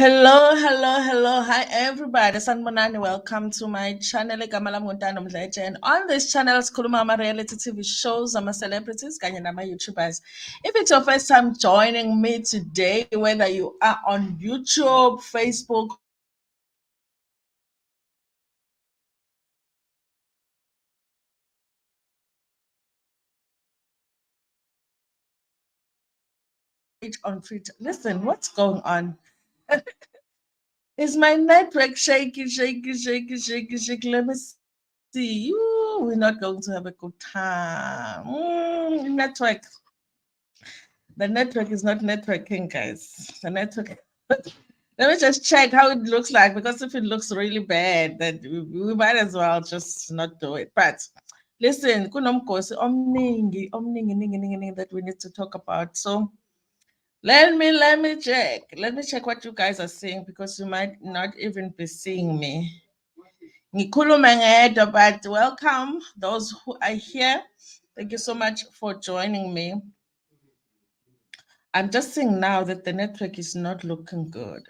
Hello, hello, hello. Hi, everybody. Sanbonani. Welcome to my channel. And on this channel, Skulumama reality TV shows. I'm a celebrities, kanye nama YouTubers. If it's your first time joining me today, whether you are on YouTube, Facebook, on Twitter, listen, what's going on? Is my network shaky, shaky, shaky, shaky, shaky? Let me see. Ooh, we're not going to have a good time. Network. The network is not networking, guys. The network. Let me just check how it looks like, because if it looks really bad, then we might as well just not do it. But listen, kunomgosi omningi that we need to talk about. So let me check. Let me check what you guys are seeing, because you might not even be seeing me. Ngikhuluma ngedwa, but welcome those who are here. Thank you so much for joining me. I'm just seeing now that the network is not looking good.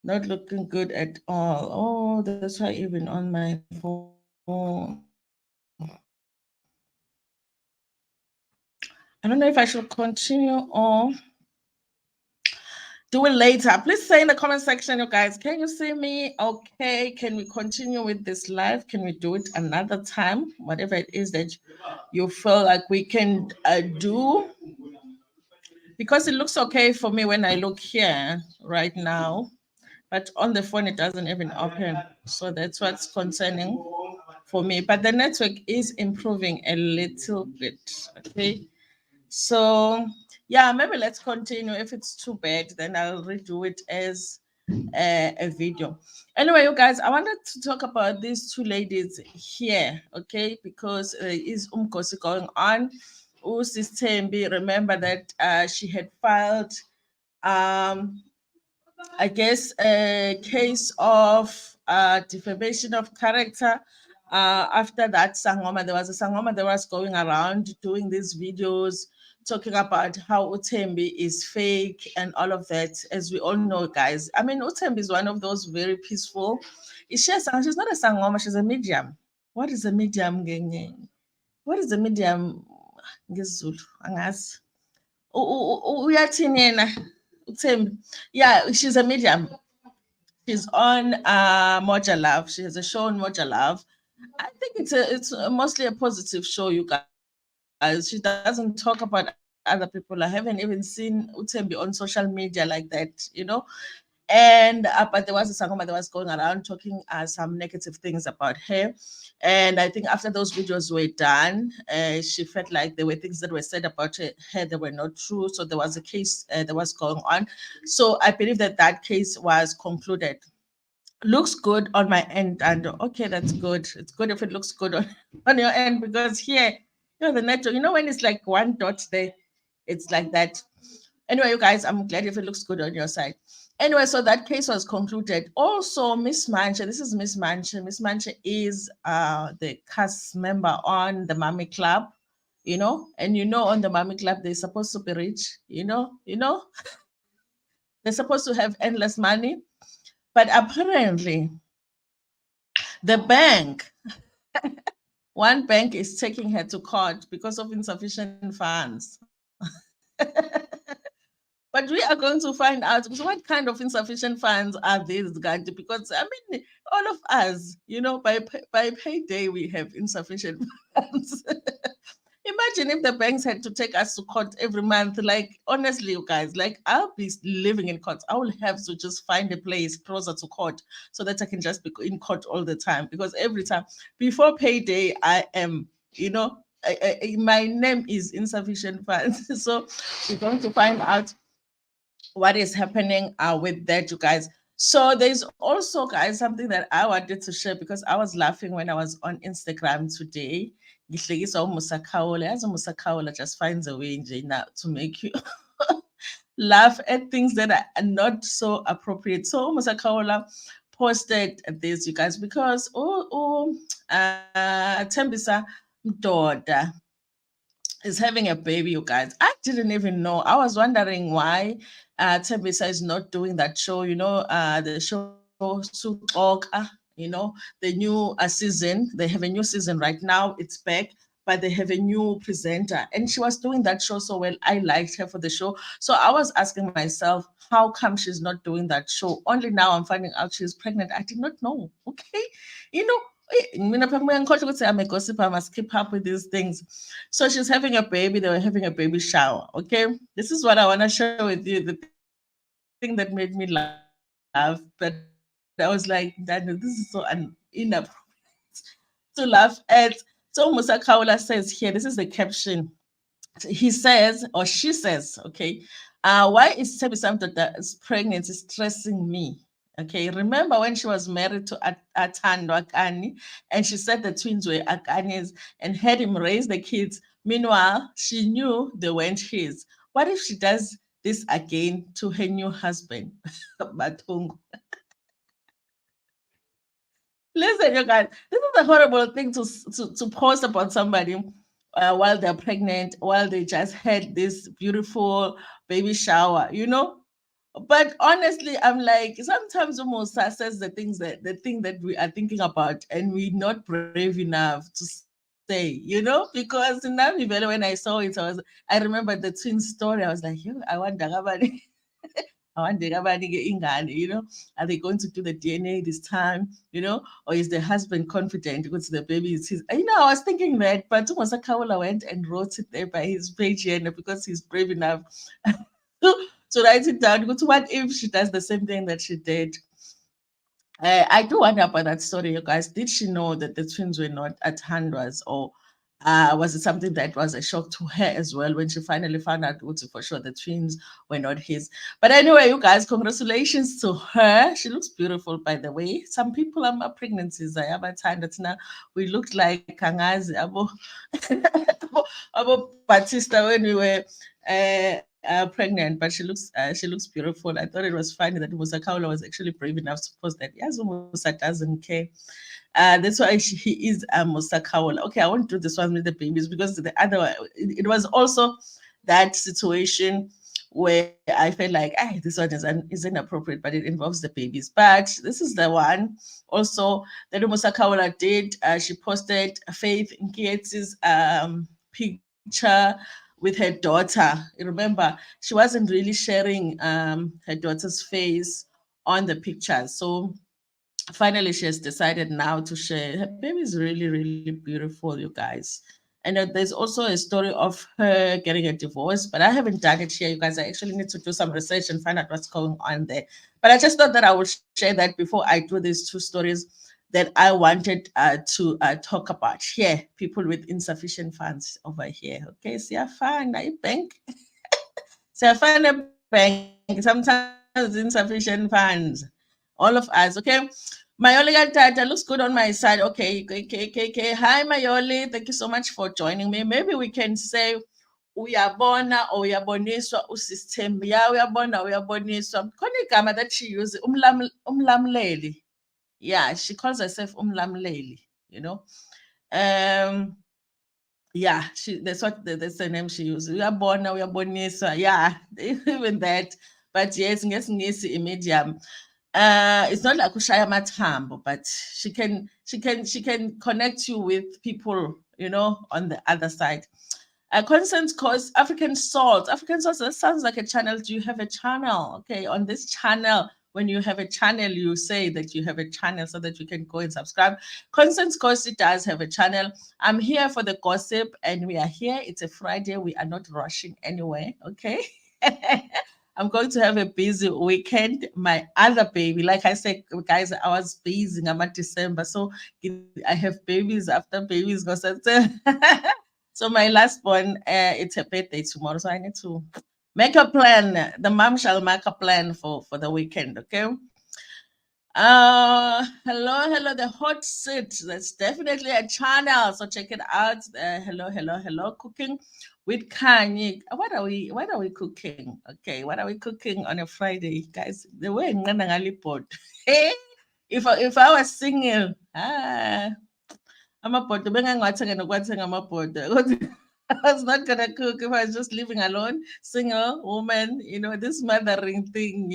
Not looking good at all. Oh, that's why even on my phone. I don't know if I should continue or do it later. Please say in the comment section, you guys, can you see me? Okay, can we continue with this live? Can we do it another time? Whatever it is that you feel like we can do. Because it looks okay for me when I look here right now. But on the phone, it doesn't even open. So that's what's concerning for me. But the network is improving a little bit, okay? So yeah, maybe let's continue. If it's too bad, then I'll redo it as a video. Anyway, you guys, I wanted to talk about these two ladies here, okay? Because there is umkosi going on. Sis Thembi, remember that she had filed I guess a case of defamation of character. After that Sangoma, there was a Sangoma that was going around doing these videos talking about how Thembi is fake and all of that, as we all know, guys. I mean, Thembi is one of those very peaceful. She's not a Sangoma, she's a medium. What is a medium? What is a medium? NgesiZulu? Angazi. Uyathini yena uThembi? Yeah, she's a medium. She's on Moja Love. She has a show on Moja Love. I think it's mostly a positive show, you guys. She doesn't talk about other people. I haven't even seen Utembi on social media like that, you know. And but there was a sangoma that was going around talking some negative things about her. And I think after those videos were done, she felt like there were things that were said about her that were not true. So there was a case that was going on. So I believe that that case was concluded. Looks good on my end, and okay, that's good. It's good if it looks good on your end, because here, the network, when it's like one dot there, it's like that. Anyway, you guys, I'm glad if it looks good on your side. Anyway, so that case was concluded. Also, Miss Mache, this is Miss Mache. Miss Mache is the cast member on the Mummy Club, and on the Mummy Club, they're supposed to be rich, they're supposed to have endless money. But apparently, the bank, one bank is taking her to court because of insufficient funds. But we are going to find out what kind of insufficient funds are these, guys? Because I mean, all of us, by payday we have insufficient funds. Imagine if the banks had to take us to court every month. Like, honestly, you guys, like, I'll be living in court. I will have to just find a place closer to court so that I can just be in court all the time. Because every time before payday, I am, my name is insufficient funds. So we're going to find out what is happening with that, you guys. So there's also, guys, something that I wanted to share, because I was laughing when I was on Instagram today. Musakaola just finds a way now to make you laugh at things that are not so appropriate. So Musakaola posted this, you guys, because Thembisa Mdoda, is having a baby, you guys. I didn't even know. I was wondering why Tembisa is not doing that show, the show Sukoka, the new season. They have a new season right now. It's back, but they have a new presenter. And she was doing that show so well. I liked her for the show. So I was asking myself, how come she's not doing that show? Only now I'm finding out she's pregnant. I did not know. Okay. You know, I'm a gossip. I must keep up with these things. So she's having a baby. They were having a baby shower. Okay. This is what I want to share with you. The thing that made me laugh. But I was like, Daniel, this is so inappropriate to laugh at. So Musa Kaula says here, this is the caption. He says, or she says, okay, why is Tebi Samdota pregnancy stressing me? Okay, remember when she was married to Atando Akani and she said the twins were Akani's and had him raise the kids. Meanwhile, she knew they weren't his. What if she does this again to her new husband? Batungu. Listen, you guys, this is a horrible thing to post about somebody while they're pregnant, while they just had this beautiful baby shower, But honestly, I'm like, sometimes Musa says the thing that we are thinking about, and we're not brave enough to say, because in Namibele, when I saw it, I remember the twin story. I was like, yo, I wonder are they going to do the DNA this time, or is the husband confident because the baby is his? I was thinking that, but Umasa Kawala went and wrote it there by his page because he's brave enough to write it down. What if she does the same thing that she did? I do wonder about that story, you guys. Did she know that the twins were not at Handwas, or was it something that was a shock to her as well when she finally found out for sure the twins were not his? But anyway, you guys, congratulations to her. She looks beautiful, by the way. Some people are pregnancies. I have a time that now we looked like Kangazi, Abo Batista when we were pregnant, but she looks beautiful. I thought it was funny that Musa Kaula was actually brave enough to post that. Yes, Musa doesn't care. That's why he is Musa Kaula. Okay, I won't do this one with the babies because the other one, it was also that situation where I felt like, this one is inappropriate, but it involves the babies. But this is the one also that Musa Kaula did. She posted Faith Nkietsi's picture with her daughter. Remember, she wasn't really sharing her daughter's face on the pictures. So finally, she has decided now to share. Her baby is really, really beautiful, you guys. And there's also a story of her getting a divorce, but I haven't done it here, you guys. I actually need to do some research and find out what's going on there. But I just thought that I would share that before I do these two stories that I wanted to talk about here. People with insufficient funds over here. Okay, see, I find I bank. See, I find a bank. Sometimes insufficient funds. All of us. Okay. Mayoli Tata looks good on my side. Okay. Hi, Mayoli. Thank you so much for joining me. Maybe we can say uyabona or uyaboniswa usystem. Yeah, uyaboniswa. Khona igama that she uses umlamleli. Yeah, she calls herself umlamleli, Um yeah, that's the name she uses. Uyaboniswa. Yeah, even that. But yes, ngesi medium. It's not like ushaya mathambo, but she can connect you with people, on the other side. Consent Coast, African Salt. African Salt, that sounds like a channel. Do you have a channel? Okay, on this channel, when you have a channel, you say that you have a channel so that you can go and subscribe. Consent Coast, it does have a channel. I'm here for the gossip, and we are here. It's a Friday. We are not rushing anywhere, okay? I'm going to have a busy weekend. My other baby, like I said, guys, I was busy. I'm at December, so I have babies after babies. So my last one, it's her birthday tomorrow, so I need to make a plan. The mom shall make a plan for the weekend. Okay. Hello, the hot seat. That's definitely a channel, so check it out. Hello, cooking with Kanye. What are we cooking? Okay, what are we cooking on a Friday, guys? The way pot. If I was single, amabhodo bengangiwathenga nokwathenga amabhodo. I was not gonna cook if I was just living alone, single woman. This mothering thing,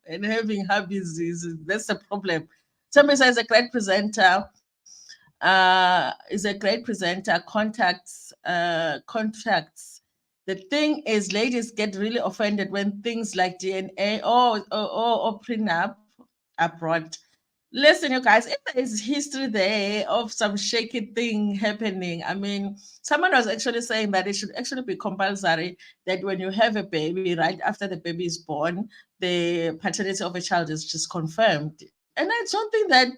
and having hobbies that's the problem. Somebody says a great presenter. Is a great presenter. Contacts. The thing is, ladies get really offended when things like DNA or prenup are brought. Listen, you guys, if there is history there of some shaky thing happening, I mean, someone was actually saying that it should actually be compulsory that when you have a baby, right after the baby is born, the paternity of a child is just confirmed. And I don't think that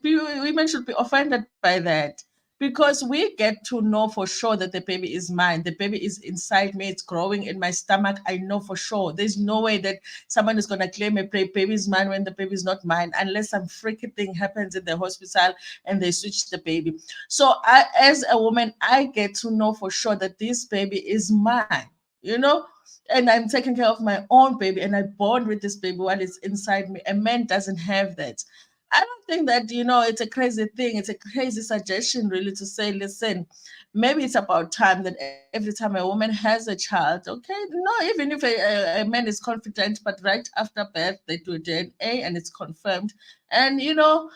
women should be offended by that, because we get to know for sure that the baby is mine. The baby is inside me, it's growing in my stomach. I know for sure. There's no way that someone is going to claim a baby is mine when the baby is not mine, unless some freaky thing happens in the hospital and they switch the baby. So as a woman, I get to know for sure that this baby is mine, you know, and I'm taking care of my own baby, and I bond with this baby while it's inside me. A man doesn't have that. I don't think that, it's a crazy thing. It's a crazy suggestion, really, to say, listen, maybe it's about time that every time a woman has a child, okay, no, even if a man is confident, but right after birth, they do DNA and it's confirmed. And, you go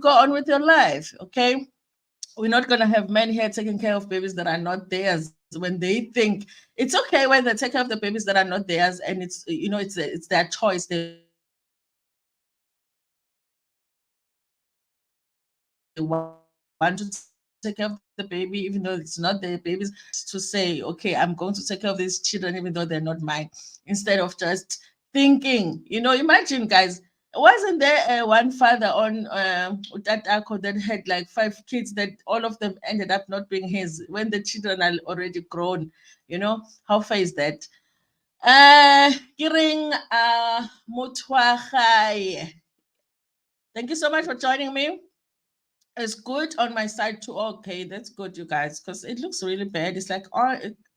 on with your life, okay? We're not going to have men here taking care of babies that are not theirs when they think it's okay when they take care of the babies that are not theirs, and it's their choice. They want to take care of the baby even though it's not their baby. It's not their choice. They want to take care of the baby. It's not their right to say, okay, I'm going to take care of these children even though they're not mine, instead of just thinking. Imagine, guys, wasn't there one father on Utatako that had like 5 kids that all of them ended up not being his when the children are already grown? How fair is that? Kiring Mutwagai. Thank you so much for joining me. It's good on my side too. Okay, that's good, you guys, because it looks really bad. It's like,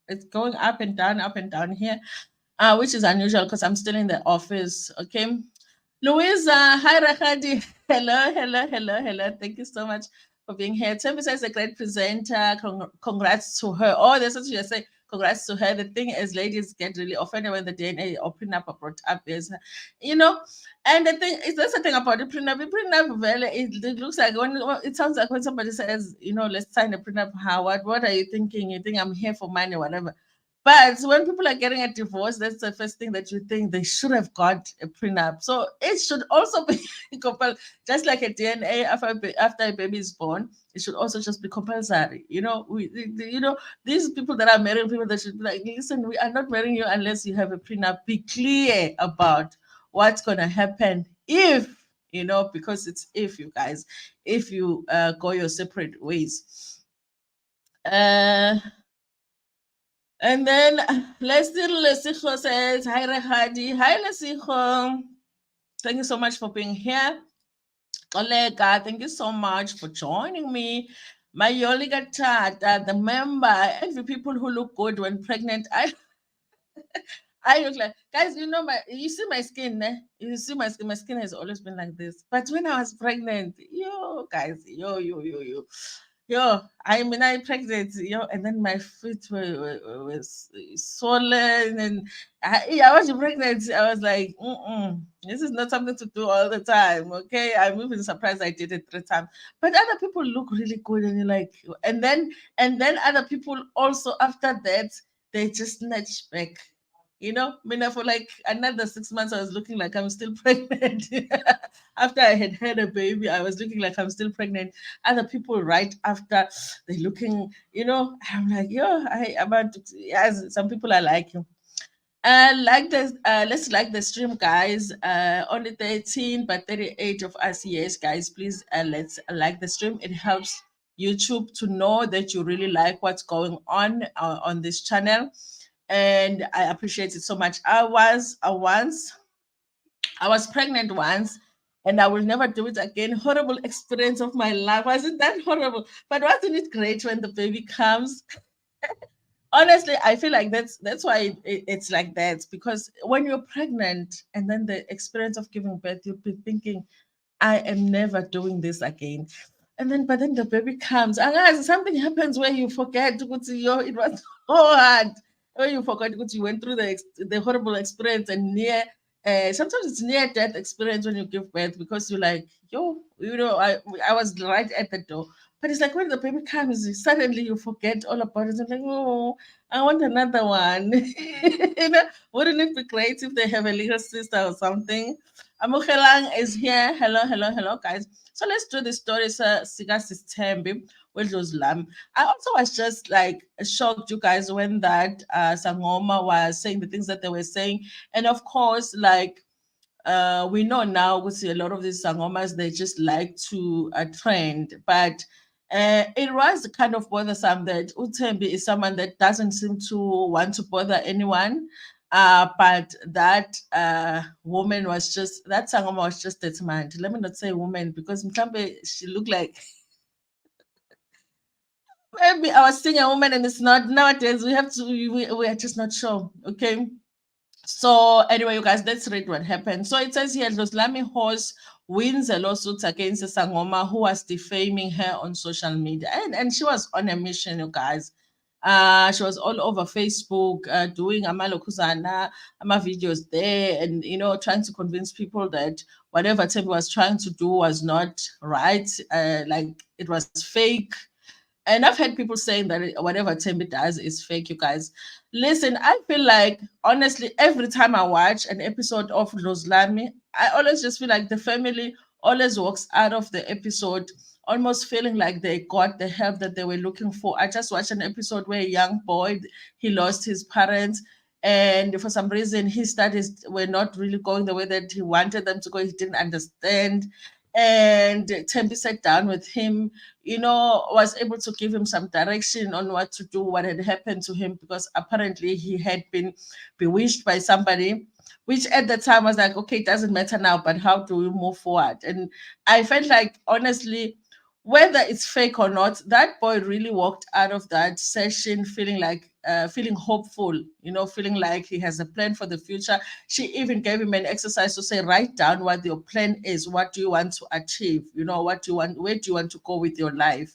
it's going up and down here, which is unusual because I'm still in the office. Okay. Louisa, hi Rakhadi. Hello. Thank you so much for being here. Thembi is a great presenter. Congrats to her. Oh, that's what you say. Congrats to her. The thing is, ladies get really offended when the DNA or prenup are brought up. You know, and the thing is, that's the thing about the prenup. The prenup, well, it looks like it sounds like when somebody says, let's sign a prenup. What are you thinking? You think I'm here for money, whatever. But when people are getting a divorce, that's the first thing that you think they should have got a prenup. So it should also be just like a DNA after a baby is born. It should also just be compulsory. These people that are marrying people, that should be like, listen, we are not marrying you unless you have a prenup. Be clear about what's going to happen if, because it's if, you guys, if you go your separate ways. And then Leslie says, hi Rahadi. Hi Leslie. Thank you so much for being here. Olega, thank you so much for joining me. My Yoliga Tata, the member, every people who look good when pregnant. I look like, guys, you see my skin, eh? You see my skin. My skin has always been like this. But when I was pregnant, guys, I mean, I pregnant, and then my feet was swollen, and I was pregnant. I was like, this is not something to do all the time. Okay, I'm even surprised I did it 3 times. But other people look really good, and you're like, and then other people also after that they just snatch back. For like another 6 months, I was looking like I'm still pregnant. After I had a baby, I was looking like I'm still pregnant. Other people, right after, they're looking, I'm like, I about, yes, some people are like you. Like this, let's like the stream, guys. Only 13, but 38 of us. Yes, guys, please let's like the stream. It helps YouTube to know that you really like what's going on this channel, and I appreciate it so much. I was pregnant once, and I will never do it again. Horrible experience of my life. Wasn't that horrible? But wasn't it great when the baby comes? Honestly, I feel like that's why it's like that, because when you're pregnant and then the experience of giving birth, you'll be thinking, I am never doing this again. And then, but then the baby comes. And guys, something happens where you forget it was so hard. When you forgot because you went through the horrible experience and near. Sometimes it's near death experience when you give birth because you're like, yo, I was right at the door. But it's like when the baby comes, suddenly you forget all about it. I'm like, oh, I want another one. Wouldn't it be great if they have a little sister or something? Amukelang is here. Hello, hello, hello, guys. So let's do the story. Sika Thembi with Dlozilam. I also was just like shocked, you guys, when that Sangoma was saying the things that they were saying, and of course, like we know now, we see a lot of these sangomas, they just like to trend, but it was kind of bothersome that Utembi is someone that doesn't seem to want to bother anyone. But that woman was just, that sangoma was just determined. Let me not say woman because Mkambe, she looked like, maybe I was seeing a woman and it's not. Nowadays we have to, we are just not sure. Okay. So anyway, you guys, let's read what happened. So it says here, Dlozilam Horse wins a lawsuit against Sangoma who was defaming her on social media. And she was on a mission, you guys. She was all over Facebook doing amalokuzana, ama videos there, and trying to convince people that whatever Thembi was trying to do was not right, like it was fake. And I've heard people saying that whatever Thembi does is fake, you guys. Listen, I feel like, honestly, every time I watch an episode of Dlozilam, I always just feel like the family always walks out of the episode almost feeling like they got the help that they were looking for. I just watched an episode where a young boy, he lost his parents. And for some reason, his studies were not really going the way that he wanted them to go. He didn't understand. And Thembi sat down with him, was able to give him some direction on what to do, what had happened to him, because apparently he had been bewitched by somebody, which at the time was like, okay, it doesn't matter now, but how do we move forward? And I felt like, honestly, whether it's fake or not, that boy really walked out of that session feeling like, feeling hopeful, feeling like he has a plan for the future. She even gave him an exercise to say, write down what your plan is. What do you want to achieve? What do you want? Where do you want to go with your life?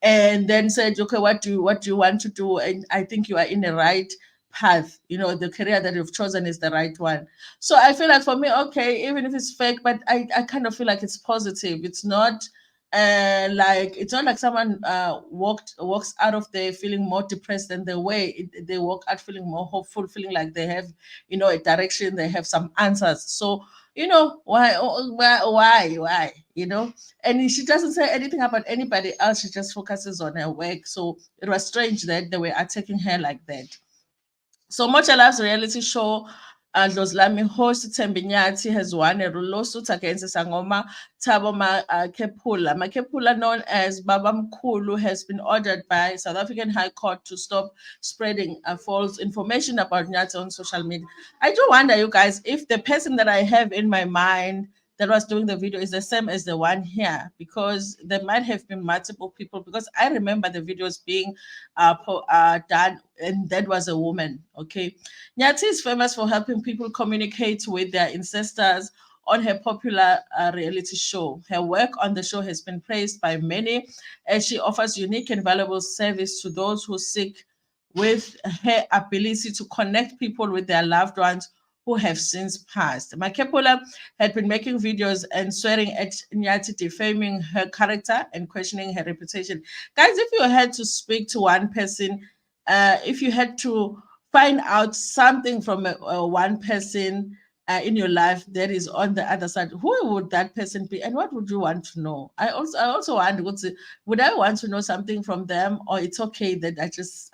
And then said, okay, what do you want to do? And I think you are in the right path. The career that you've chosen is the right one. So I feel like for me, okay, even if it's fake, but I kind of feel like it's positive. It's not like, it's not like someone walks out of there feeling more depressed than the way they walk out feeling more hopeful, feeling like they have a direction, they have some answers. So why and she doesn't say anything about anybody else. She just focuses on her work. So it was strange that they were attacking her like that. So Mache Love's reality show, Dlozilam host Thembi has won a lawsuit against Sangoma Thabo Makhepula. Makhepula, known as Baba Mkhulu, has been ordered by South African High Court to stop spreading false information about Nyathi on social media. I do wonder, you guys, if the person that I have in my mind that was doing the video is the same as the one here, because there might have been multiple people, because I remember the videos being done, and that was a woman. Okay. Nyathi is famous for helping people communicate with their ancestors on her popular reality show. Her work on the show has been praised by many, as she offers unique and valuable service to those who seek, with her ability to connect people with their loved ones who have since passed. Makhepula had been making videos and swearing at Nyathi, defaming her character and questioning her reputation. Guys, if you had to speak to one person, if you had to find out something from one person in your life that is on the other side, who would that person be, and what would you want to know? I also want to, would I want to know something from them, or it's okay that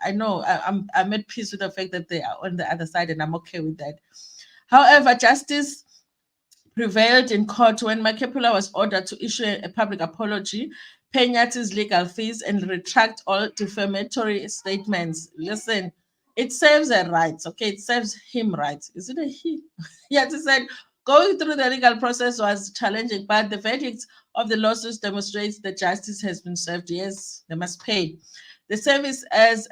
I know I'm at peace with the fact that they are on the other side and I'm okay with that. However, justice prevailed in court when Makhepula was ordered to issue a public apology, pay Nyathi's legal fees, and retract all defamatory statements. Listen, it serves her rights, okay? It serves him rights. Is it a he? Nyathi said, going through the legal process was challenging, but the verdict of the lawsuits demonstrates that justice has been served. Yes, they must pay. This serves as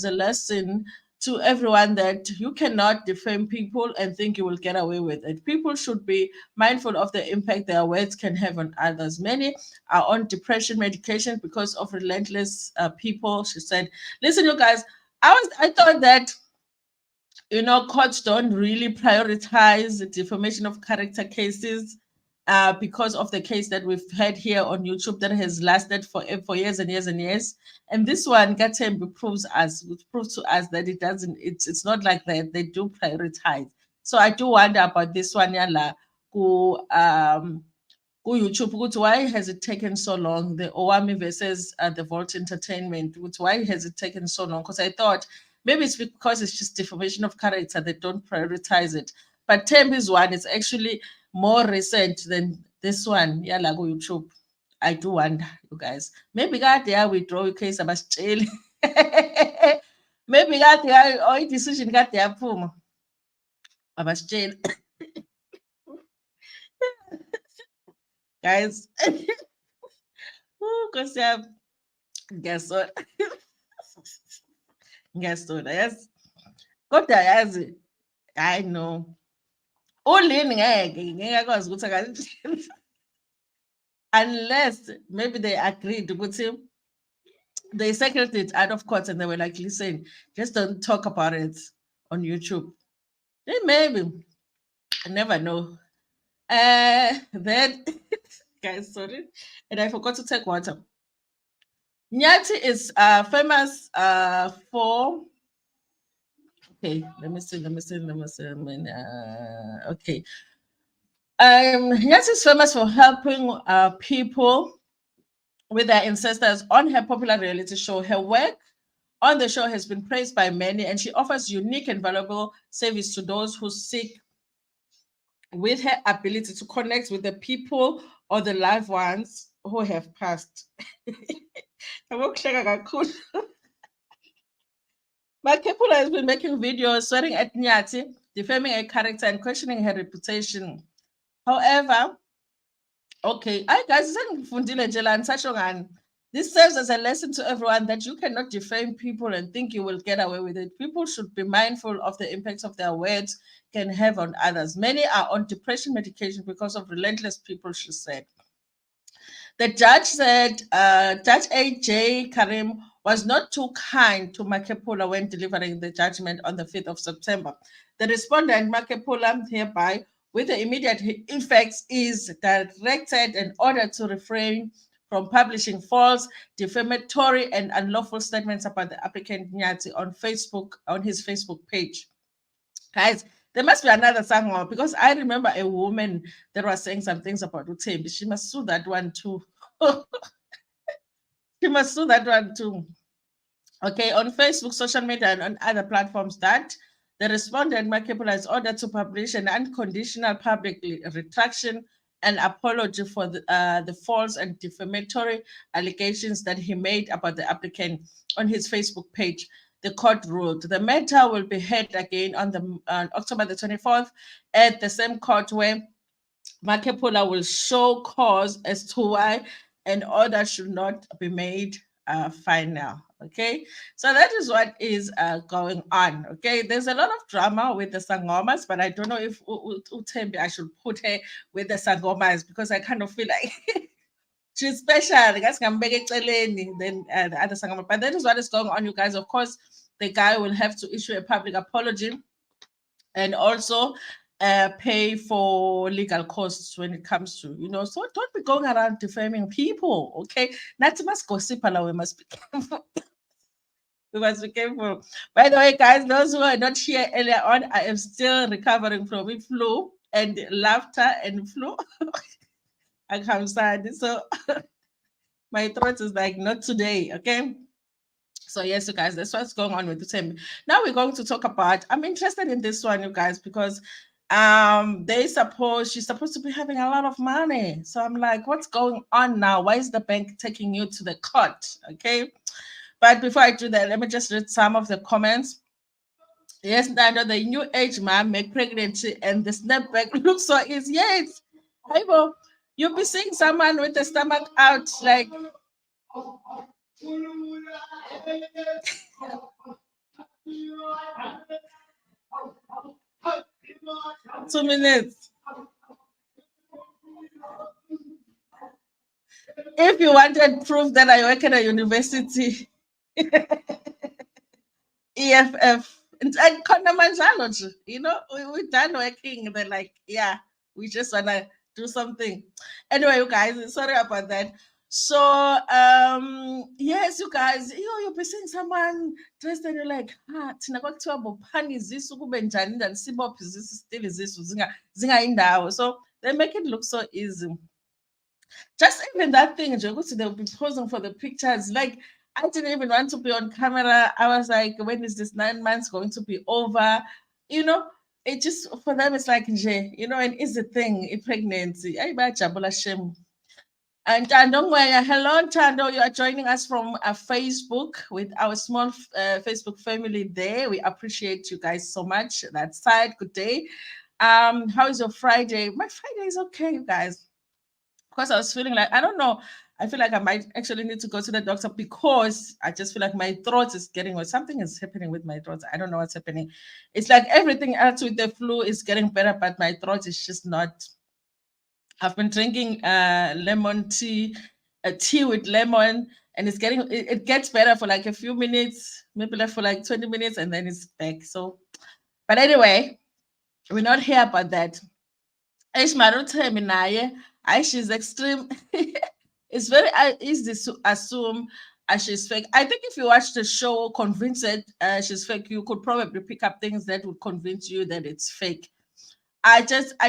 a lesson to everyone that you cannot defame people and think you will get away with it. People should be mindful of the impact their words can have on others. Many are on depression medication because of relentless people. She said, "Listen, you guys, I thought that courts don't really prioritize the defamation of character cases because of the case that we've had here on YouTube that has lasted for years and years and years. And this one, Thembi proves to us that it doesn't. It's not like that. They do prioritize. So I do wonder about this one, Yala, who YouTube, why has it taken so long? The Owami versus the Vault Entertainment, why has it taken so long? Because I thought maybe it's because it's just defamation of character. They don't prioritize it. But Thembi's one is actually more recent than this one. Yeah, like YouTube. I do wonder, you guys. Maybe God, yeah, withdraw your case about jail. Maybe God, yeah, or decision got there, Puma. About jail. Guys. Because guess what? Guess what? Yes. Kodwa yazi, I know. Ulini ngeke akwazi ukuthi akalitshela unless maybe they agreed ukuthi they secreted it out of court and they were like, listen, just don't talk about it on YouTube. Maybe. I never know. Then guys, sorry. And I forgot to take water. Nyati is famous for okay, let me see. Okay. Nyati is famous for helping people with their ancestors on her popular reality show. Her work on the show has been praised by many, and she offers unique and valuable service to those who seek with her ability to connect with the people or the loved ones who have passed. Makepula has been making videos swearing at Nyati, defaming her character, and questioning her reputation. However, okay, I guys, this serves as a lesson to everyone that you cannot defame people and think you will get away with it. People should be mindful of the impacts of their words can have on others. Many are on depression medication because of relentless people, she said. The judge said Judge A.J. Karim was not too kind to Makepula when delivering the judgment on the 5th of September. The respondent, Makepula, hereby, with the immediate effects, is directed and ordered to refrain from publishing false, defamatory, and unlawful statements about the applicant Nyati on Facebook, on his Facebook page. Guys, there must be another song because I remember a woman that was saying some things about Thembi. She must sue that one too. She must sue that one too. Okay, on Facebook, social media, and on other platforms, that the respondent, Makepula, is ordered to publish an unconditional public retraction and apology for the false and defamatory allegations that he made about the applicant on his Facebook page. The court ruled the matter will be heard again on October the 24th at the same court where Makepula will show cause as to why an order should not be made final. Okay, so that is what is going on. Okay, there's a lot of drama with the Sangomas, but I don't know if Thembi I should put her with the Sangomas because I kind of feel like she's special. Guys can make it than the other Sangoma. But that is what is going on, you guys. Of course, the guy will have to issue a public apology and also pay for legal costs when it comes to, so don't be going around defaming people, okay? Not must gossip, we must be careful. We must be careful. By the way, guys, those who are not here earlier on, I am still recovering from a flu and laughter and flu. I come sad. So my throat is like, not today, okay? So yes, you guys, that's what's going on with the Thembi. Now we're going to talk about, I'm interested in this one, you guys, because she's supposed to be having a lot of money. So I'm like, what's going on now? Why is the bank taking you to the court? Okay. But before I do that, let me just read some of the comments. Yes, Nando, the new age man make pregnancy and the snapback looks so easy. Yes. Hey, you'll be seeing someone with the stomach out, like 2 minutes. If you wanted proof that I work at a university, EFF. And we're done working. They're like, yeah, we just wanna do something. Anyway, you guys, sorry about that. So yes, you guys, you'll be seeing someone dressed and you're like, thina kwakuthiwa bophani izisu kube njani njani sibophe izisu still izisu zinga so they make it look so easy. Just even that thing, they'll be posing for the pictures. Like, I didn't even want to be on camera. I was like, when is this 9 months going to be over? You know, it just for them, it's like, and is the thing, a pregnancy. Shame. And Tando, hello, Tando. You are joining us from Facebook with our small Facebook family there. We appreciate you guys so much. That side, good day. How is your Friday? My Friday is okay, you guys. Because I was feeling like, I don't know, I feel like I might actually need to go to the doctor because I just feel like my throat is getting worse. Something is happening with my throat. I don't know what's happening. It's like everything else with the flu is getting better, but my throat is just not. I've been drinking lemon tea, a tea with lemon, and it gets better for like a few minutes, maybe like for like 20 minutes, and then it's back. So, but anyway, we're not here about that. She's extreme. It's very easy to assume she's fake. I think if you watch the show Convinced She's Fake, you could probably pick up things that would convince you that it's fake. I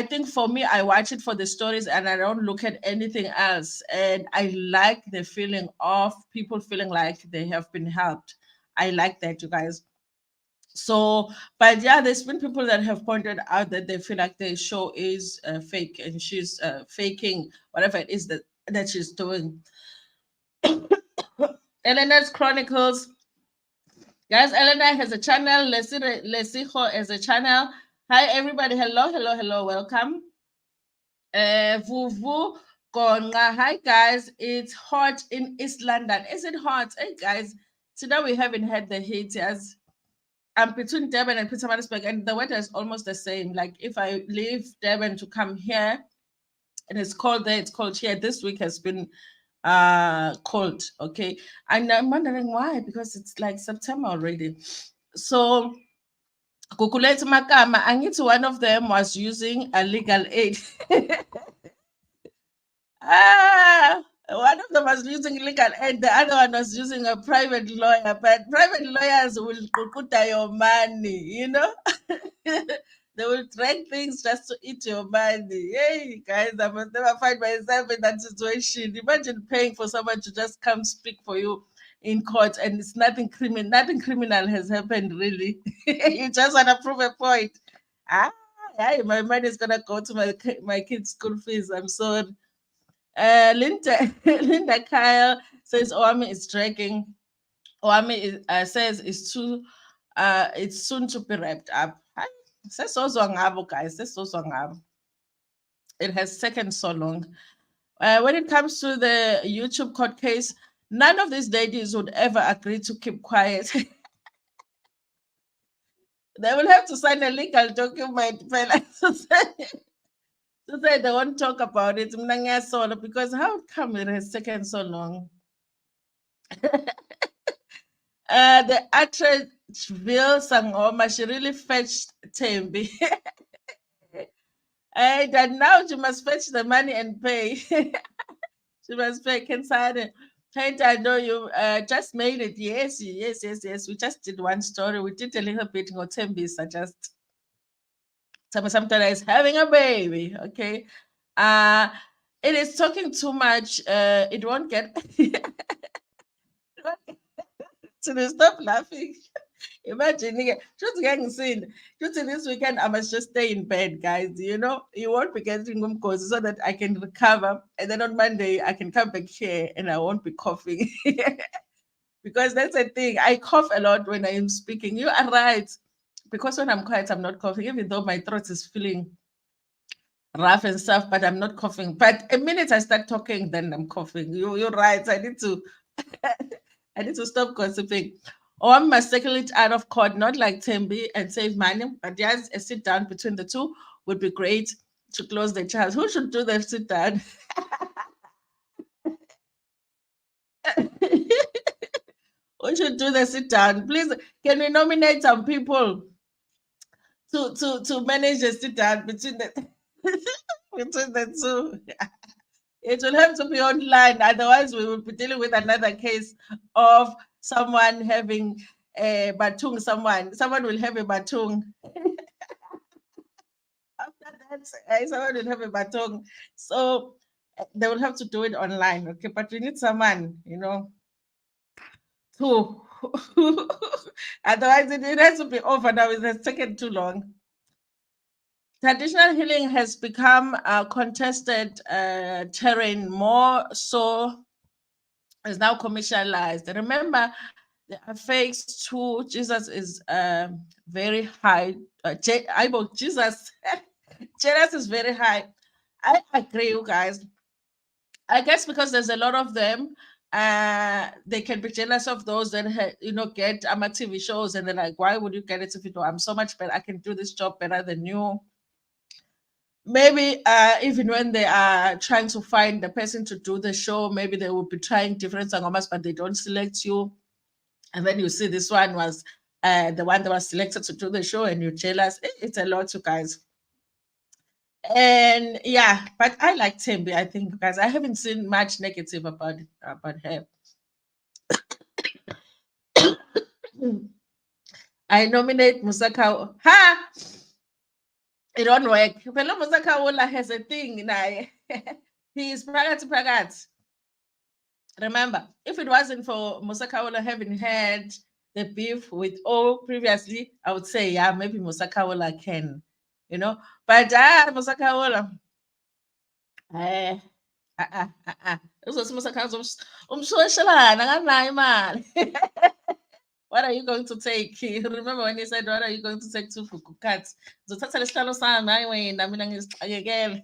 think for me, I watch it for the stories and I don't look at anything else. And I like the feeling of people feeling like they have been helped. I like that, you guys. So, but yeah, there's been people that have pointed out that they feel like the show is fake and she's faking whatever it is that she's doing. Elena's Chronicles. Guys, Elena has a channel. Lesiho has a channel. Hi, everybody. Hello, hello, hello. Welcome. Vuvu Gonga. Hi, guys. It's hot in East London. Is it hot? Hey, guys. Today we haven't had the heat as I'm between Durban and Pietermaritzburg, and the weather is almost the same. Like if I leave Durban to come here, and it's cold there, it's cold here. This week has been cold. Okay, and I'm wondering why, because it's like September already. So Kukulet Makama, I need one of them was using a legal aid. One of them was using legal aid, the other one was using a private lawyer. But private lawyers will put your money, they will drag things just to eat your money. Hey, guys, I must never find myself in that situation. Imagine paying for someone to just come speak for you in court, and it's nothing criminal. Nothing criminal has happened, really. You just want to prove a point. Yeah, my money is gonna go to my kids' school fees. I'm sorry. Linda Linda Kyle says Oami is dragging. Oami says it's soon to be wrapped up. Guys. It has taken so long. When it comes to the YouTube court case, none of these ladies would ever agree to keep quiet. They will have to sign a legal document to say they won't talk about it. Because how come it has taken so long? The actress Bill Sangoma, she really fetched Thembi. And now she must fetch the money and pay. She must pay. Can sign it. Hey, I know you just made it. Yes. We just did one story. We did a little bit of Thembi, just sometimes having a baby. Okay. It is talking too much. It won't get. So stop laughing. Imagine, just getting seen. Just this weekend, I must just stay in bed, guys. You won't be getting them calls so that I can recover. And then on Monday, I can come back here and I won't be coughing. Because that's the thing. I cough a lot when I am speaking. You are right. Because when I'm quiet, I'm not coughing, even though my throat is feeling rough and stuff, but I'm not coughing. But a minute I start talking, then I'm coughing. You're right. I need to I need to stop gossiping. or must settle it out of court, not like Thembi and save money, but yes, a sit down between the two would be great to close the channels. Who should do the sit down? Who should do the sit down? Please, can we nominate some people to manage the sit down between the between the two? It will have to be online, otherwise we will be dealing with another case of someone having a batung. Someone will have a batung. After that, someone will have a batung. So they will have to do it online. Okay, but we need someone, to otherwise it has to be over now. It has taken too long. Traditional healing has become a contested terrain, more so is now commercialized. Remember, the affix to Jesus is very high. Jesus, Jesus is very high. I agree, you guys. I guess because there's a lot of them, they can be jealous of those that get TV shows, and they're like, "Why would you get it if you know I'm so much better? I can do this job better than you." Maybe even when they are trying to find the person to do the show, maybe they will be trying different sangomas, but they don't select you. And then you see this one was the one that was selected to do the show, and you're jealous. It's a lot, you guys. And yeah, but I like Thembi, I think, because I haven't seen much negative about her. I nominate Musaka. Ha! It don't work. Phela Musakaola has a thing naye. He is pragat. Remember, if it wasn't for Musakaola having had the beef with O previously, I would say, yeah, maybe Musakaola can, But Musakaola, eh, uzothi Musakaola umshoshelana akanayo imali. What are you going to take? Remember when he said, what are you going to take to Fukukat? Zothatha lesihlalo sami, hayi wena, mina ngizixakekele.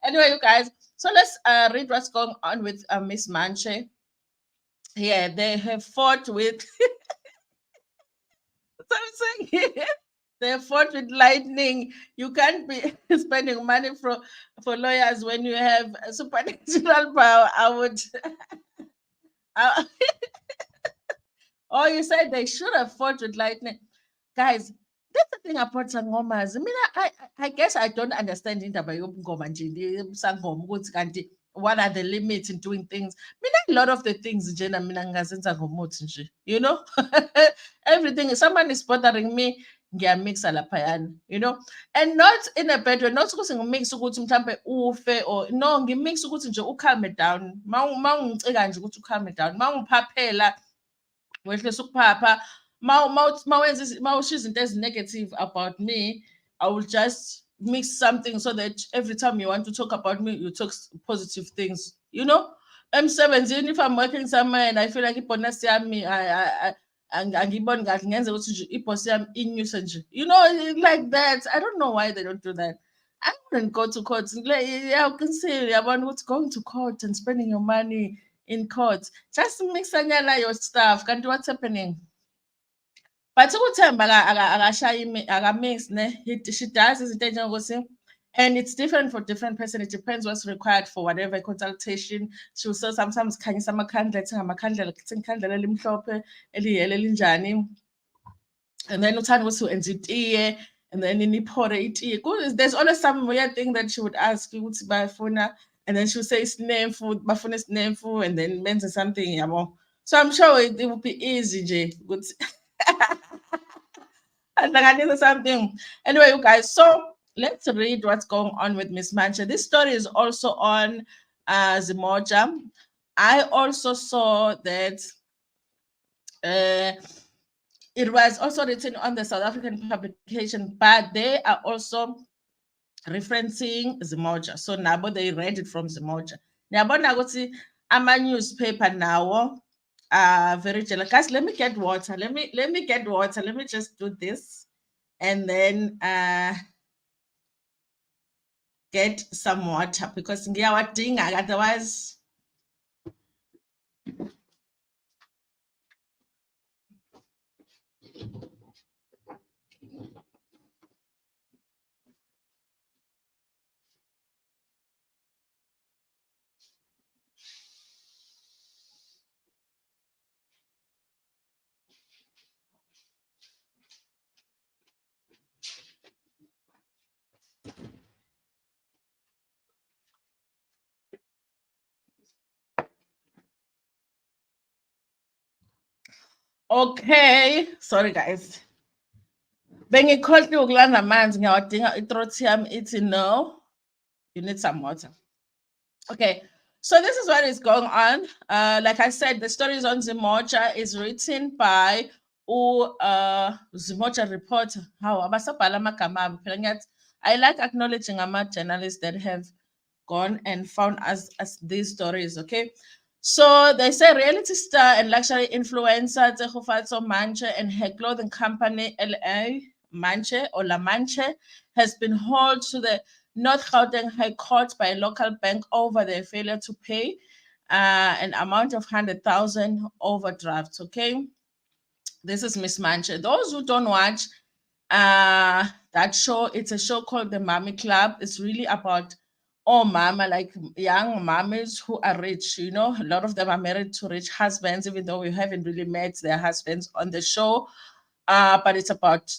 Anyway, you guys, so let's read what's going on with Miss Mache. Yeah, they have fought with. So I'm saying, they fought with lightning. You can't be spending money for lawyers when you have supernatural power. I, oh, you said they should have fought with lightning. Guys, that's the thing about sangomas. I mean, I guess I don't understand indaba yobungoma nje sangoma ukuthi kanti what are the limits in doing things. A lot of the things nje mina ngingazenza ngomuthi nje, everything. Someone is bothering me, ngiyamixa laphayana, and not in a bad way, not ukuthi ngimix ukuthi mhlambe ufe, or no, ngimix ukuthi nje ucalm down. Mawungicika nje ukuthi ucalm down, mawungiphaphela wehlisa ukuphapha. Mawusho izinto ezi-negative about me, I will just mix something so that every time you want to talk about me, you talk positive things. Emsebenzini, if I'm working somewhere and I feel like ibonus yami angiyiboni kahle, ngenze ukuthi nje ibhosi yami inyuse nje. Like that. I don't know why they don't do that. I wouldn't go to court. Yeah, I can say about what's going to court and spending your money in court. Just mix your stuff. Can do what's happening. But ukuthemba akamix ne. She does izinto enjengokuthi, and it's different for different person. It depends what's required for whatever consultation. She will say sometimes khanyisa amakhandlela, ethenga amakhandlela, kuthenga ikhandlela elimhlophe, eliyelo elinjani. And then uthanda ukuthi wenza itiye, and then niphore itiye. There's always some weird thing that she would ask you ukuthi bayafuna, and then she would say isinemfu, bafuna isinemfu, and then menze something yabo. So I'm sure it would be easy nje ukuthi and something. Anyway, you guys, so let's read what's going on with Miss Mancha. This story is also on Zimoja. I also saw that it was also written on the South African publication, but they are also referencing Zimoja. So now they read it from Zimoja. Nyabona ukuthi ama-newspaper now very jealous. Guys, let me get water. Let me get water. Let me just do this, and then get some water, because ngiyawadinga, otherwise Okay, sorry guys. Bengikhohlwe ukulanda amanzi ngiyawadinga ithroat yami ithi no. You need some water. Okay, so this is what is going on. Like I said, the story is on Zimocha. Is written by Zimocha reporter. How abasabhala amagama abo. Phela ngiyathi, I like acknowledging journalists that have gone and found us these stories. Okay, so they say reality star and luxury influencer Tsegofatso Manche and her clothing company LA Manche or La Manche has been hauled to the North Gauteng High Court by a local bank over their failure to pay an amount of 100,000 overdrafts. Okay, this is Miss Manche. Those who don't watch that show, it's a show called The Mommy Club. It's really about mama, like young mommies who are rich. You know, a lot of them are married to rich husbands, even though we haven't really met their husbands on the show. But it's about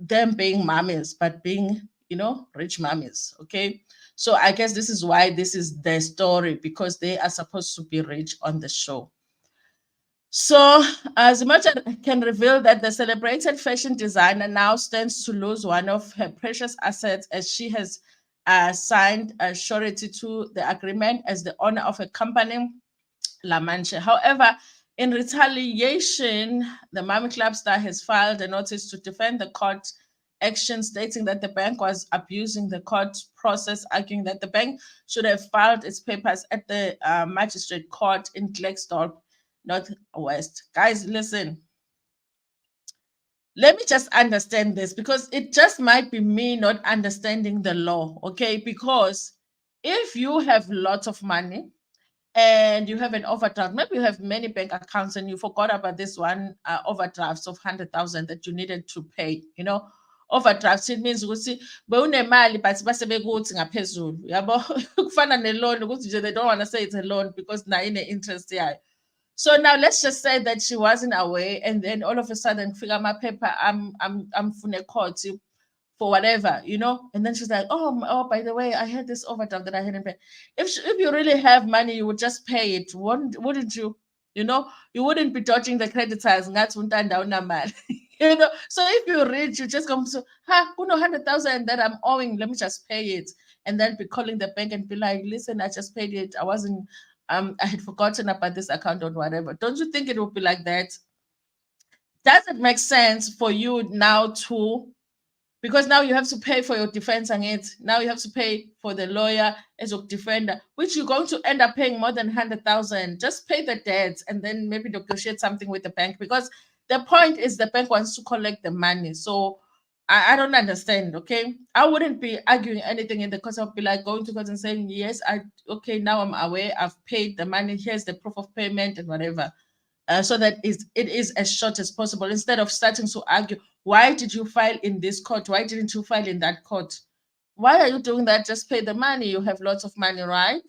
them being mommies, but being, you know, rich mommies. Okay. So I guess this is why this is their story, because they are supposed to be rich on the show. So, as much as can reveal that the celebrated fashion designer now stands to lose one of her precious assets, as she has signed a surety to the agreement as the owner of a company, La Mancha. However, in retaliation, the Mami Club star has filed a notice to defend the court action, stating that the bank was abusing the court process, arguing that the bank should have filed its papers at the magistrate court in Klerksdorp, Northwest. Guys, listen. Let me just understand this, because it just might be me not understanding the law, okay? Because if you have lots of money and you have an overdraft, maybe you have many bank accounts and you forgot about this one overdraft of 100,000 that you needed to pay, you know. Overdraft, it means ukuthi bewunemali but base bekuthi ngaphezulu, yabo. Kufana ne-loan ukuthi nje they don't want to say it's a loan because nayo ine-interest yayo. So now let's just say that she wasn't aware, and then all of a sudden, figure my paper, I'm from a court for whatever, you know. And then she's like, oh, by the way, I had this overdraft that I hadn't paid. If you really have money, you would just pay it, wouldn't you? You know, you wouldn't be dodging the creditors. You know, so if you reach, you just come to, 100,000 that I'm owing, let me just pay it, and then be calling the bank and be like, listen, I just paid it. I had forgotten about this account or whatever. Don't you think it would be like that? Does it make sense for you now to, because now you have to pay for your defense and it, now you have to pay for the lawyer as your defender, which you're going to end up paying more than 100,000. Just pay the debts and then maybe negotiate something with the bank, because the point is the bank wants to collect the money. So I don't understand. Okay, I wouldn't be arguing anything in the court. I'll be like going to court and saying, yes, okay, now I'm aware, I've paid the money, here's the proof of payment and whatever. So that it is as short as possible, instead of starting to argue, why did you file in this court, why didn't you file in that court? Why are you doing that? Just pay the money. You have lots of money, right?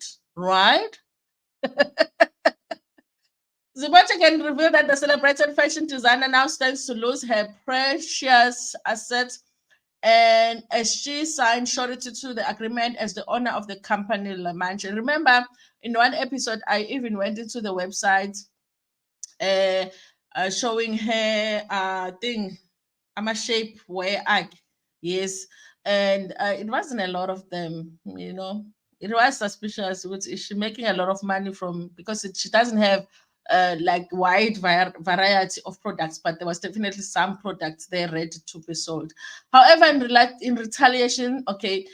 Zimbabwe can reveal that the celebrated fashion designer now stands to lose her precious assets, and as she signed surety to the agreement as the owner of the company La Mancha. Remember, in one episode, I even went into the website showing her thing, I'm a shape where I, yes, and it wasn't a lot of them, you know. It was suspicious. Is she making a lot of money from, because she doesn't have like wide variety of products, but there was definitely some products there ready to be sold. However, in retaliation, okay,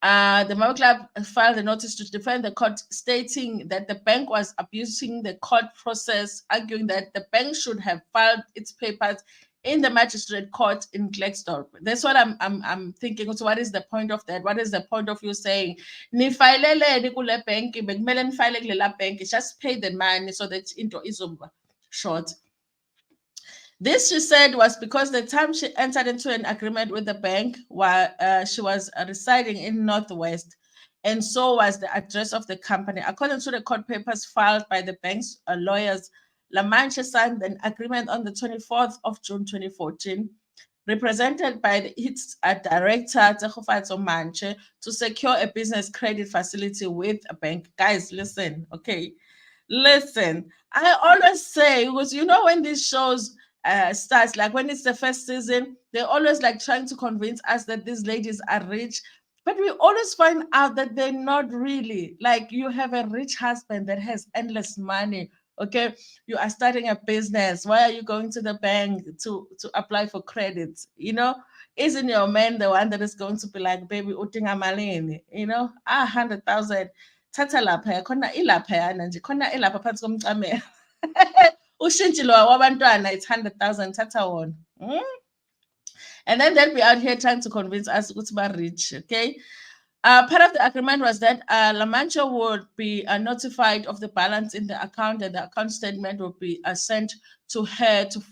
the Maui Club filed a notice to defend the court, stating that the bank was abusing the court process, arguing that the bank should have filed its papers in the magistrate court in Klerksdorp. That's what I'm thinking. So what is the point of that? What is the point of you saying, bank, just pay the money so that into is short? This, she said, was because the time she entered into an agreement with the bank while she was residing in Northwest, and so was the address of the company. According to the court papers filed by the bank's lawyers, La Mancha signed an agreement on the 24th of June 2014, represented by its director, Tsegofatso Manche, to secure a business credit facility with a bank. Guys, listen, okay. Listen, I always say, because you know when these shows starts, like when it's the first season, they're always like trying to convince us that these ladies are rich. But we always find out that they're not really. Like you have a rich husband that has endless money. Okay, you are starting a business. Why are you going to the bank to apply for credit? You know, isn't your man the one that is going to be like, baby, utinga malini? You know, 100,000. Thatha lapha khona ilaphayana nje khona elapha phansi komcamelo. Ushintshi lo wabantwana it's 100,000 thatha wona. And then they'll be out here trying to convince us ukuthi ba rich, okay? Part of the agreement was that La Mancha would be notified of the balance in the account, and the account statement would be sent to her to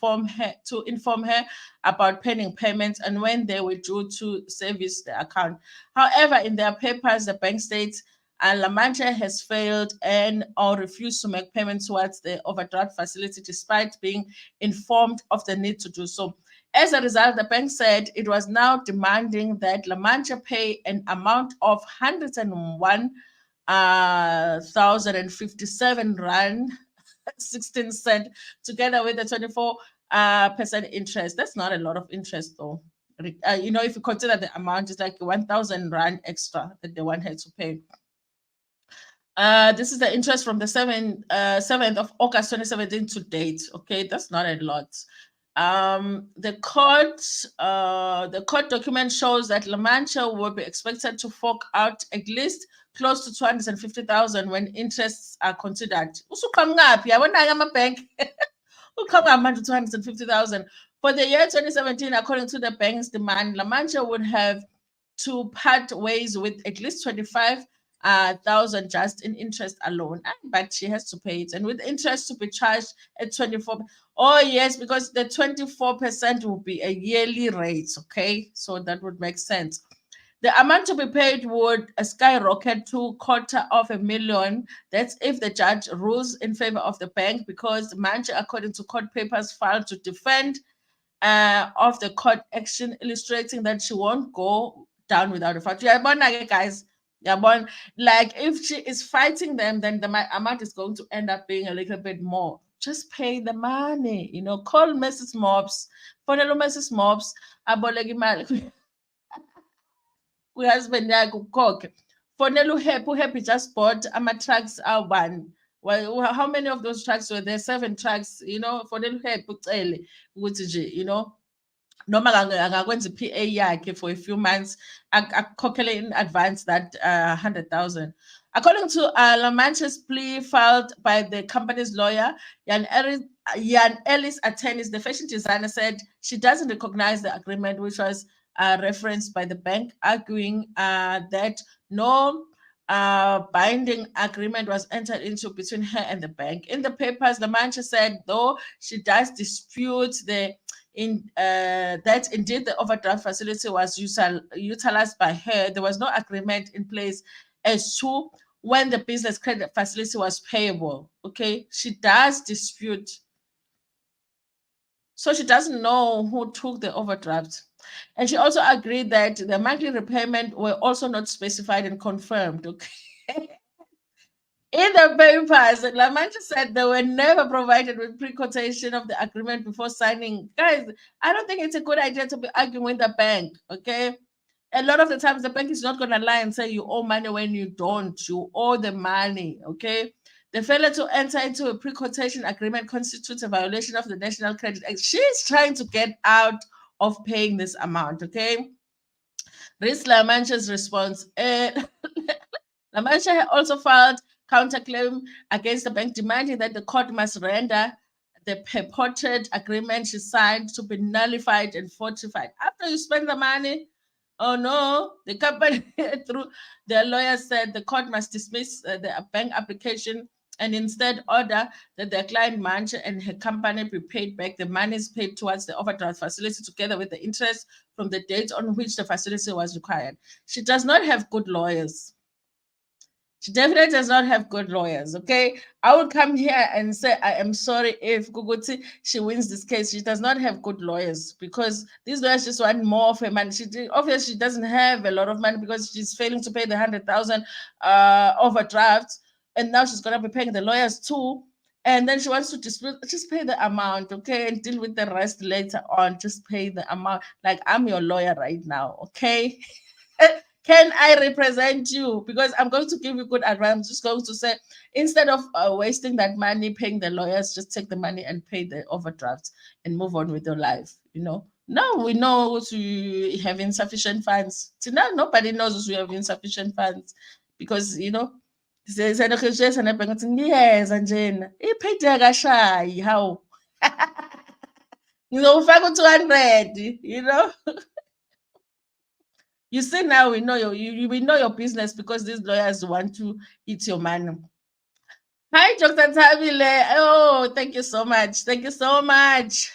inform her about pending payments and when they were due to service the account. However, in their papers, the bank states La Mancha has failed and or refused to make payments towards the overdraft facility despite being informed of the need to do so. As a result, the bank said it was now demanding that La Mancha pay an amount of 101,057 rand 16 cent together with the 24% interest. That's not a lot of interest though. You know, if you consider the amount, it's like 1,000 rand extra that the one had to pay. This is the interest from the 7th of August 2017 to date. Okay, that's not a lot. The court document shows that La Mancha will be expected to fork out at least close to 250,000 when interests are considered. Bank 250,000 for the year 2017. According to the bank's demand, La Mancha would have to part ways with at least 25,000 just in interest alone, but she has to pay it, and with interest to be charged at 24. Oh yes, because the 24% will be a yearly rate. Okay, so that would make sense. The amount to be paid would skyrocket to $250,000. That's if the judge rules in favor of the bank, because Mancha, according to court papers filed to defend of the court action, illustrating that she won't go down without a fight. Yeah, but guys, yeah, but like if she is fighting them, then the amount is going to end up being a little bit more. Just pay the money, you know. Call Mrs. Mobs, phone Mrs. Mobs, aboleke imali. Husband yakhe ukhokhe. Fonela uHappy just bought ama-trucks awu-1. Well, how many of those trucks were there? 7 trucks, you know. Fonela uHappy ucele ukuthi nje, you know, noma angakwenza i-PA yakhe for a few months, akukhokhele in advance that 100,000. According to La Mancha's plea filed by the company's lawyer, Jan Ellis attorneys, the fashion designer said she doesn't recognize the agreement, which was referenced by the bank, arguing that no binding agreement was entered into between her and the bank. In the papers, La Mancha said, though she does dispute that indeed the overdraft facility was utilized by her, there was no agreement in place as to when the business credit facility was payable. Okay, she does dispute. So she doesn't know who took the overdraft. And she also agreed that the monthly repayment were also not specified and confirmed. Okay. In the papers, La Mancha said they were never provided with pre-quotation of the agreement before signing. Guys, I don't think it's a good idea to be arguing with the bank, okay? A lot of the times, the bank is not going to lie and say you owe money when you don't. You owe the money, okay? The failure to enter into a pre-quotation agreement constitutes a violation of the National Credit Act. She's trying to get out of paying this amount, okay? This La Mancha's response. La Mancha also filed counterclaim against the bank, demanding that the court must render the purported agreement she signed to be nullified and fortified. After you spend the money, oh no, the company, through their lawyer, said the court must dismiss the bank application and instead order that the client Mancha and her company be paid back the monies paid towards the overdraft facility together with the interest from the date on which the facility was required. She does not have good lawyers. She definitely does not have good lawyers, okay? I would come here and say, I am sorry if Guguti, she wins this case. She does not have good lawyers because these lawyers just want more of her money. Obviously, she doesn't have a lot of money because she's failing to pay the 100,000 overdraft. and now she's gonna be paying the lawyers too. And then she wants to dispute, just pay the amount, okay, and deal with the rest later on. Just pay the amount. Like, I'm your lawyer right now, okay? Can I represent you? Because I'm going to give you good advice. I'm just going to say, instead of wasting that money paying the lawyers, just take the money and pay the overdrafts and move on with your life. You know. Now we know to have insufficient funds. So now nobody knows we have insufficient funds because senokhishiye nebhenki ukuthi ngiyeza njena iphede akashayi hawu ngizofaka u-200 you see, now we know we know your business because these lawyers want to eat your money. Hi, Dr. Tabile. Oh, thank you so much. Thank you so much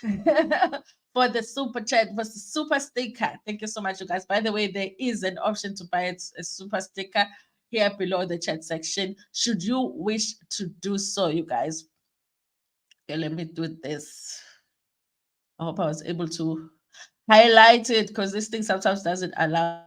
for the super chat, for the super sticker. Thank you so much, you guys. By the way, there is an option to buy a super sticker here below the chat section, should you wish to do so, you guys. Okay, let me do this. I hope I was able to highlight it because this thing sometimes doesn't allow